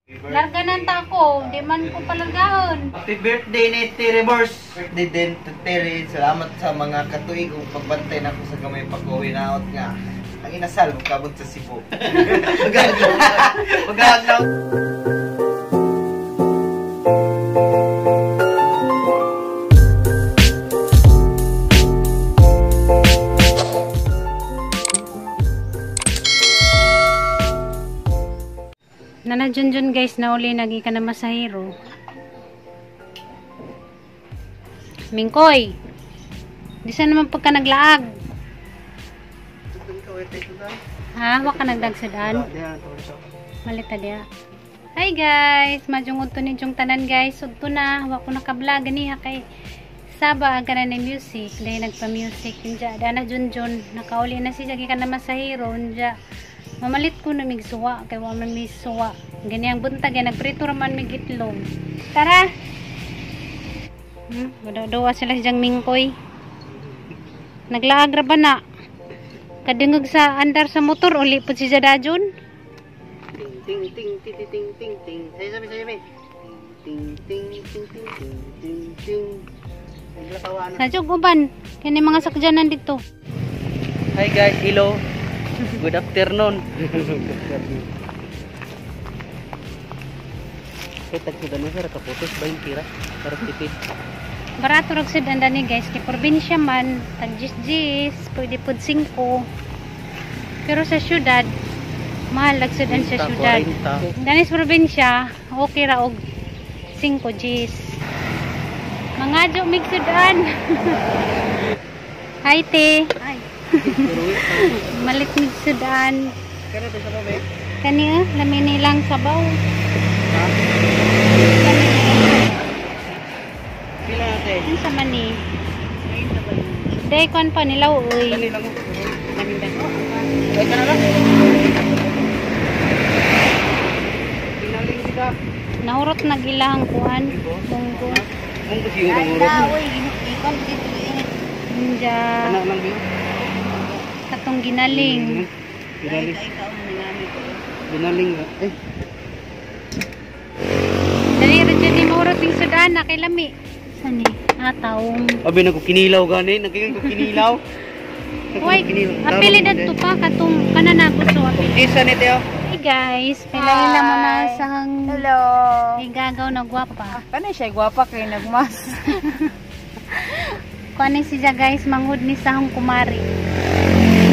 Larga ng tako, di man ko palargahon. Happy birthday ni Terry Bors. Birthday din to Terry. Salamat sa mga katuig kong pagbantay na ko sa gamay pag-uwi na out nga. Ang inasal, magkabot sa Cebu. Magaglaw. Nana Junjun guys, nauli nagi ka na masahiro. Mingkoy. Di sa naman pagka naglaag. Ha, wa ka nagdagsadaan. Malita dia. Hi guys, majungod to ninyong tanan guys. Sudto na, wa ko naka-vlog ganiha kay Saba aga na ni music, dahil nagpa-music. Inja, Nana Junjun, nakauli na siya ka na masahiro. Inja, mamalit ko na migsuwa, kaya wa man migsuwa. Ganyang buntag, nagprito raman migitlog. Tara! Wadawa sila siyang mingkoy. Naglaag ra ba na? Kadungog sa andar sa motor, uli po si Jadajon. Ting ting ting ting ting ting ting. Sabi. Ting ting ting ting ting ting ting. Najog uban, kani mga sakjanan dito. Hi guys, hello. Good afternoon. Kita sudah nasa kaputos ba yung tira para tipid. Barato rag sud anda ni guys, kay probinsya man tag jis pwede pud 5. Pero sa syudad mahal lag sud sa syudad. Dani sa probinsya okay ra og 5 jis. Mangadyo mig sudan. Hi te. Hi. Malit mig sudan. Kana to sa babe? Kani lamin nilang sabaw. Pila natin? Ano sa mani? Day kon pa nilaw uy. Dali lang ko. Ay kana lang. Pinaling kita. Nahurot nagilahang kuan. Munggo. Munggo siyo ng urot. Uy, ikon dito init. Ninja. Anak lang din. Katong ginaling. Ginaling. Ginaling. Eh. Dali ra jud ni mahurot ning sudan na kay lami. Sani? Taong. Abi na ko kinilaw gani, nagkingan ko kinilaw. Uy, apili dadto pa katong kanana gusto apili. Isa ni Teo. Hey guys, pila mo na sang hello. Igagaw na gwapa. Kanay siya gwapa kay nagmas. Kuanin siya guys, manghud ni sahong kumari.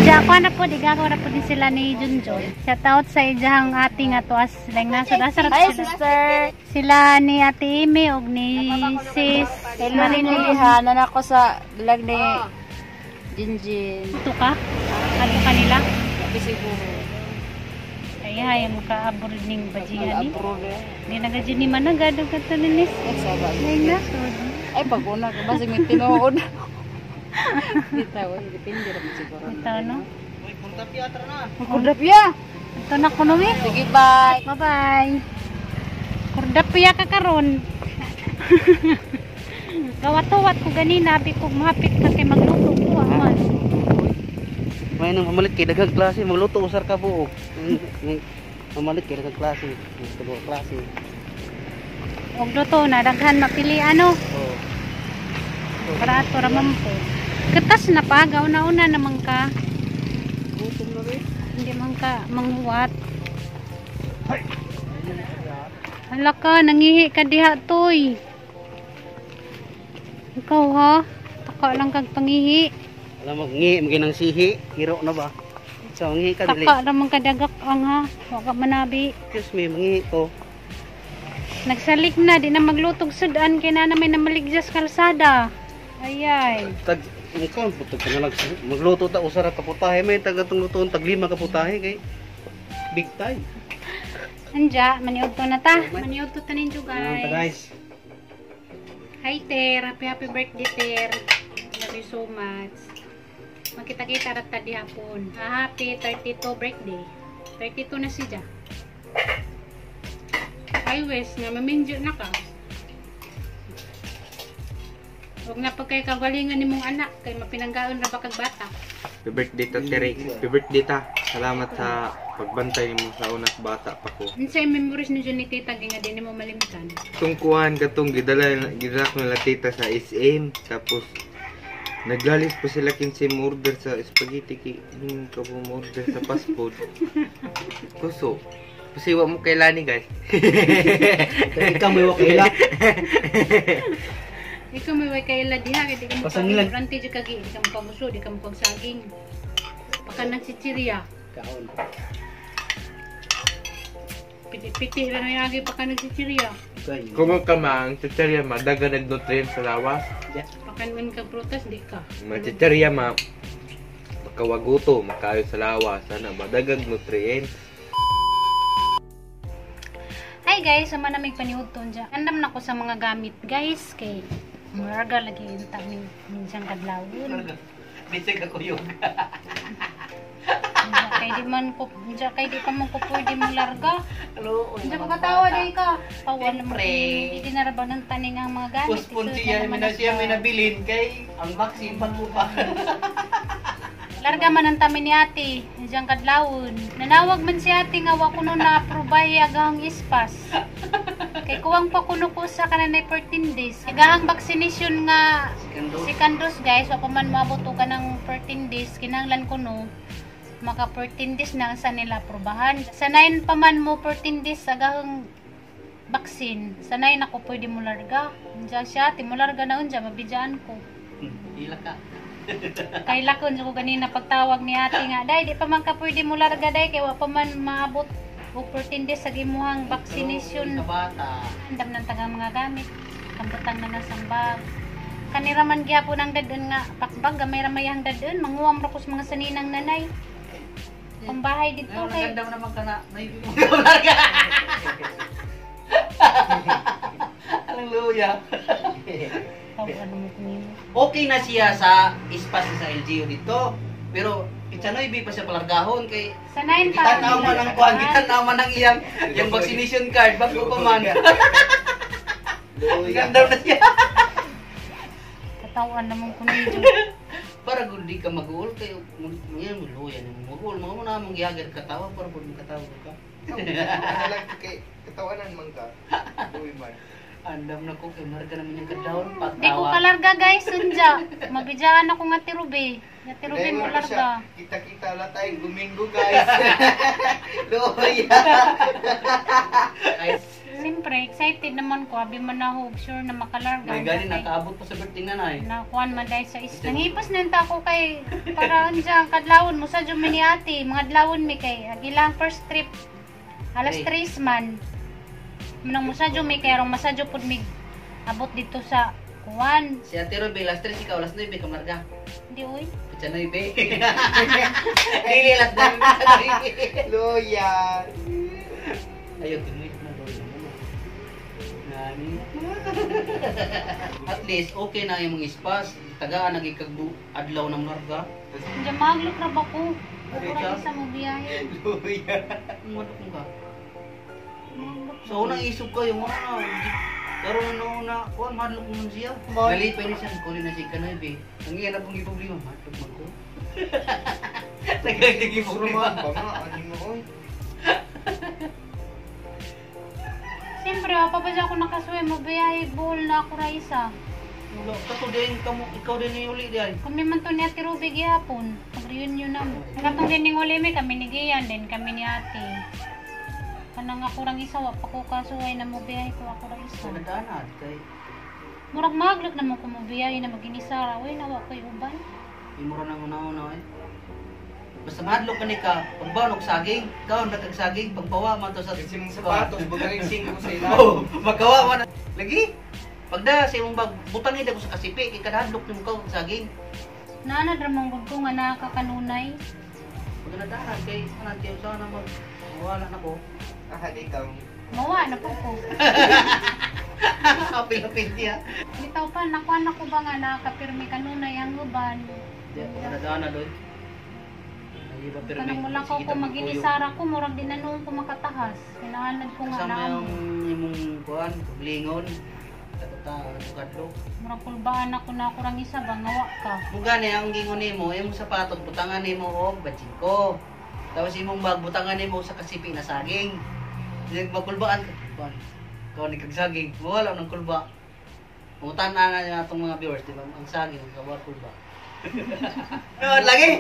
Diya ko na po, igagaw na po din sila ni Junjun. Shout out sa ijahang ating atuas. Lang nasa dasarap Hi sila. sister. Sila ni Ate Ime og ni Sis Marinilihan na ako sa vlog ni Jinjin. Ito ka? Ano kanila? Siguro. Ay, hayang makaabroad ning bajihan ni. Approve. Di nagajin ni managado ka taninis. Lang nasod. Ay paguna ka ba si may tinuod. Dito, depende ra siguro. Ito no? Uy, punta teatro na. Kurdapya. Ito na ko no eh. Sige bye. Bye-bye. Kurdapiya ka karon. Gawat-tuwat ko ganina, abi ko mahapit na kay magluto ko aman. May nang mamalit kay daghang klase, magluto usar ka buok. Mamalit kay daghang klase, tulo klase. Og luto na daghan mapili ano. Oh. Barato ra man po. Ketas na pa gaw na una naman ka. Gutom na rin. Hindi man ka manghuwat. Hala ka, nangihi ka diha toy. Ikaw ha? Taka lang kag pangihi. Alam mo, maginang sihi, hiro na ba? So, mangihi ka dili. Taka ramang kadagak ang ha. Wa ka manabi. Excuse me, mangihi ko. Nagsalik na, di na maglutog sudan kay na may namaligjas kalsada. Ayay. Tag, ikaw, putog ka na lang. Magluto ta, usara ka putahe. May tagatong lutoon, taglima ka putahe kay big time. Anja, maniog to na ta. Maniog to tanin jo Ano ta, guys. guys? Hi Ter, happy birthday Ter. Love you so much. Makita-kita rat tadi hapon. Happy 32 birthday. 32 na siya. Ay wes, nga mamingjo na ka. Huwag na pag kayo kagalingan ni mong anak, kay mapinanggaon na ba kag bata. Happy birthday ta, Terry. Happy birthday ta. Salamat sa pagbantay mo sa unas bata pa ko. Ano sa memories ni Johnny Tita, nga din mo malimitan? Itong kuhan katong gidala ko nila tita sa SM. Tapos naglalis pa sila kinsa order sa spaghetti king ka mo order sa fast food. Kuso. Pasiwa mo kay Lani guys. Ikaw may wakila. Ikaw may way kaila diha, kaya di ka mo Pasangilan. pag-rante di ka mo pamuso, di ka mo pagsaging. Baka nagsichirya. Kaon. Piti-piti lang yung agi baka nagsichirya. Kayo. Kung ka mang chicherya ma daga nagnutrient sa lawas. Baka naman ka prutas, di ka. Chicherya ma makawaguto, makayo sa lawas, sana madagag nutrients. Hi guys, sama na may paniudton dyan. Andam na ko sa mga gamit guys, kay maraga lagi yung tamin minsan kadlawon. Bisig ako yung. Kay di pa man ko pwede mo larga. Hello. Diyan ko katawa day ka. Tawa naman. Siyempre. Hindi narabang ng taning ang mga gamit. Puspon Isuot siya, naman siya sa- may nabilin kay ang vaccine pa mo pa. Larga man ang tamin ni ate. Diyan kadlawon. Nanawag man si ate nga wa kuno na aprobay agang ispas. Kay kuwang pa kuno ko sa kananay 14 days. Agahang vaccination nga second dose guys, wa pa man maabot ka ng 14 days. Kinahanglan kuno maka 14 days na sa nila aprobahan. Sanayin pa man mo 14 days agahang vaccine. Sanayin ako pwede mo larga. Diyan siya, timularga na unja mabidyan ko. Ila ka. Kay lakon ko ganina pagtawag ni ate nga, "Day, di pa man ka pwede mo larga day kay wa pa man maabot og 14 days sa gimuhang vaccination." Kabata. Andam ng tagang mga gamit. Kambutang na ng bag. Kanira man gyapon ang dadun nga pakbag gamay ramay ang dadun manguwam ra ko sa mga saninang nanay. Pambahay dito Ngayon, kay naganda mo naman ka na. Hallelujah. ano mo kunino. Okay na siya sa ispas sa LGU dito. Pero Ichanoy bi pa siya palargahon kay Sanayin pa. kita naman ang kuan, kita naman ang iyang yung vaccination card bago pa man. Ganda na siya. Katawan naman kunino. Para gud di ka mag-uol kay ngayon mo luya nang mag-uol mo na mong gihagar katawa para pud katawa ka. Lang kay katawanan man ka. Uy man. Andam na ko kay marga naman yung kadawon Di ko pagtawa. kalarga guys, sunja. Mabidyan ako nga tirubi. Nga tirubi mo larga. Kita-kita la tayo Domingo guys. Loya. Ay, Siyempre, excited naman ko. Abi man na hope, sure na makalarga. may gani nakaabot pa sa birthday nanay. Nakuan man dahil sa is. Nangipas na ta ako kay para dyan kadlawon mo sa Jumi ni ate. Mga dlawon mi kay. Agilang first trip. Alas Hey. 3 man. Manang mo sa Jumi kay arong masadyo pud mig abot dito sa kuan. Si Ate Ruby, last 3 ikaw, last 9 ka marga. Hindi uy. Kutsanoy be. Dili last 9. Loya. Ayaw, tinuit na doon. Nani? At least, okay na yung mga ispas. Tagaan nagikagbu adlaw ng marga. Diyan maglok ra ba ko? Ay, Pura Diyos. isa mo biyahe. Loya. Umadok mo ka. Maglok So, unang isog kayo, mga na. Karoon na una, kuhan, madlok mo siya. Man. Nalipay na siya, kunin na si Kanoy be. Ang iyan na pong iproblema, madlok mo ko. Nagagiging Suruman problema. pa nga ani mo oy. Siyempre, pa ba siya ako nakasuwi mo biyahe buhol na ako ra isa. Wala, kaso din, ikaw din yung uli diyan. Kami man to ni Ate Ruby gihapon. Pag-reunion na mo. Katong din ning uli kami ni Gian din, kami ni Ate. Kanang ako rang isa, wa pa ko kasuway na mo biyahe ko ako rang isa. So, nadaanad kay Murag maglok na mo ko mo biyahe na maginisara. Uy, nawa ko yung uban. imura nang una-una eh. Basta madlok ka ni ka, pagbanog saging, kaon na kag saging, pagbawa man to sa Kasi mong sapatos bagaling singko sa ila. Oh, magawa man. Lagi. Pagda sa imong bag butangi ko sa kasipi, kay kadadlok nimo ka og saging. Naanad ramang gud ko nga nakakakanunay. Pag nadaanad kay anan tiyo sana mag wala na ko. Ah, ikaw. Mawa na po ko. Kapil-kapil niya. Bitaw pa, nakuha na ko ba nga nakapirmi kanunay ang uban. Nadaanan doy. Ay ba pero Kanang mula ko maginisara ko, murag din na noong ko makatahas. Kinahanad ko nga kasama na yung imong kuan, lingon. Kadlo. murag kulbahan ako na ako rang isa ba, ngawa ka. Kung gani ang gingon nimo, imong sapatos butangan nimo og batsin ko. Tapos imong magbutangan nimo sa kasipi na saging. Yung magkulbaan ka. Kau ni kagsaging. Wala ng kulba. Pungutan na nga itong mga viewers, di ba? Ang saging, ang kawar kulba. No, lagi.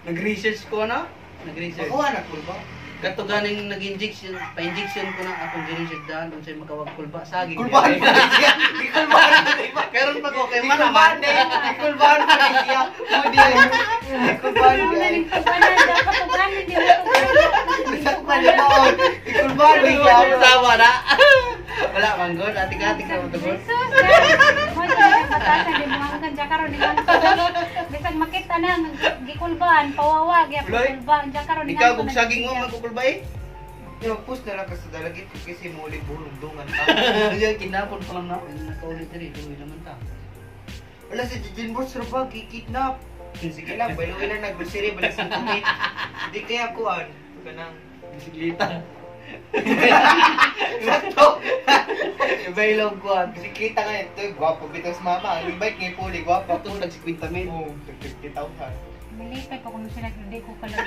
Nag-research ko na. Nag-research. Makuha na kulba. Kato ganing nag-injection, pa-injection ko na akong giresearch daan kung sa'yo makawag kulba. Saging. Kulbahan pa rin siya. Ikulbahan pa rin siya. Karon pa ko kay Ikulbahan Manaman. din. Ikulbahan pa rin siya. Mudi. Ikulbahan Ano din. ning tubanan dapat tubanan di mo tubanan. Nasaktan niya noon. Ikulbahan rin siya. Tawa na. Wala manggod, atik-atik na mo tugod. Jesus, guys. Mo di batasan di mo hanggan jakaron di man. Bisag makita na gikulbaan pawawag ya kulbaan jakaron di. Ikaw kung saging mo magkukulba eh. Yung post na lang kasi dalagit kasi muli bulong-dungan. Diyan kinapon pa lang na. Nakaulit rin, tuloy naman ta. Wala si Jijin Boss Rabag, kikidnap. Sige lang, baluin na nag-grocery, balik sa kumit. Hindi kaya kuhan. Kanang Bisikleta. sakto. Ibailog ko ang Bisikleta nga ito, gwapo bitos mama. Ang bike ngayon puli, gwapo. Ito nag-50 mil. Oo, tagtagtitawhan. Nilipay pa kung sila hindi ko pala.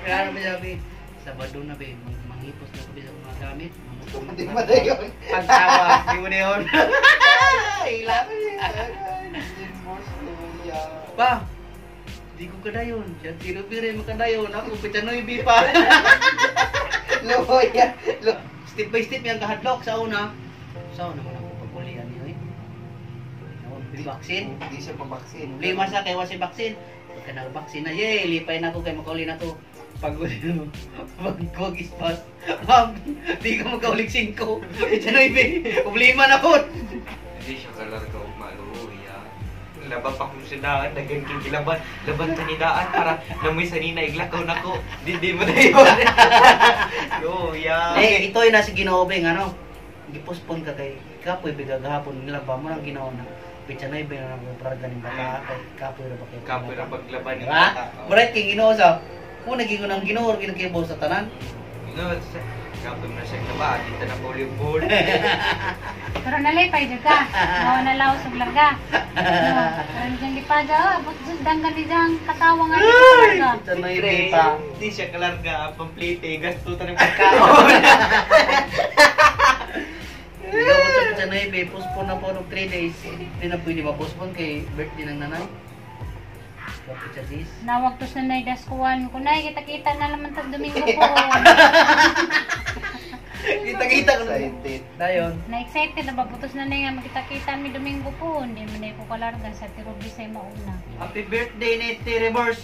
Kaya na sabi, Sabado na ba manghipos na ko sa mga gamit. Hindi mo na yun. Pagtawa, di mo na yun. Ilan Jijin Boss, luya. Pa, di ko kadayon. Siya tiro-pire mo kadayon. Ako, pichanoy bipa. Luya. Step by step yung kahadlok sa una. Sa una naman ako pagkulian niyo eh. Vaksin. Hindi siya pabaksin. Lima sa kay wasi vaksin. Pagka nag-vaksin na, yay, lipay na ako kay makauli na to. Pag magkuwag ispas. Ma'am, di ka magkaulig 5. Pichanoy bi. Problema na po. Hindi siya kalarga o maluya. Laban pa kung sinaan, nagaging kilaban. Laban kanidaan para namoy sanina iglakaw na ko. Di mo na yun. Luya. Eh, ito yung nasa Ginoo Beng, ano? Gipospon ka kay kapoy biga gahapon nila ba mo nang Ginoo na. Pichanoy ba na nagpraga ni bata kay kapoy ra ba kay. Kapoy na paglaban ni Diba? bata. Murat kay Ginoo sa. Kung naging ng Ginoo, ginakibo sa tanan. Kapoy na siya klaba. Dito na volleyball. Pero nalipay jud ka. Mawa na laos ug larga. Pero diyan lipada, abot jud danggan di jang katawa nga dito larga. Pichanoy Pre, pa. Hindi siya kalarga. Ang pamplite. Gasto ta ng pagkaon. Ikaw po sa Pichanoy, postpone na po ng 3 days. Hindi na pwede ma-postpone kay birthday ng nanay. Kapitadis. Nawag to sa nay daskuan ko nay kita-kita na naman tas Domingo po. Kita-kita ko na. Excited. Dayon. Na-excited na babutos na nay nga magkita-kita mi Domingo po. Hindi man ko kalarga sa Tiro Bisay mauna. Happy birthday ni Terebors.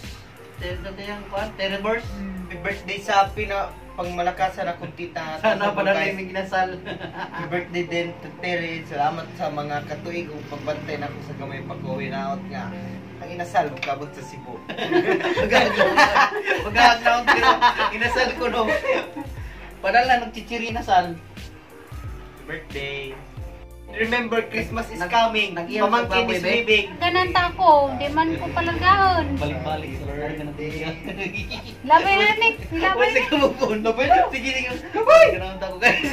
Terebors. Happy birthday sa pina pangmalakasan akong tita. Sana pa na may ginasal. Happy birthday din to Terry. Salamat sa mga katuig ug pagbantay na ako sa gamay pag-uwi naot nga. Ang inasal magkabot sa Cebu. Mag-account ko no. Inasal ko no. Padala nagchichiri na sal. Happy birthday. Remember, Christmas is Nag- coming. nag-iyaw sa Pamangkin baboy, is be. leaving. Gananta ko, di man ko palargahon. Balik-balik sa larga ng tiya. Labay na ni, Wala labay sa na. kamupon. Sige, sige. Ganun ako guys.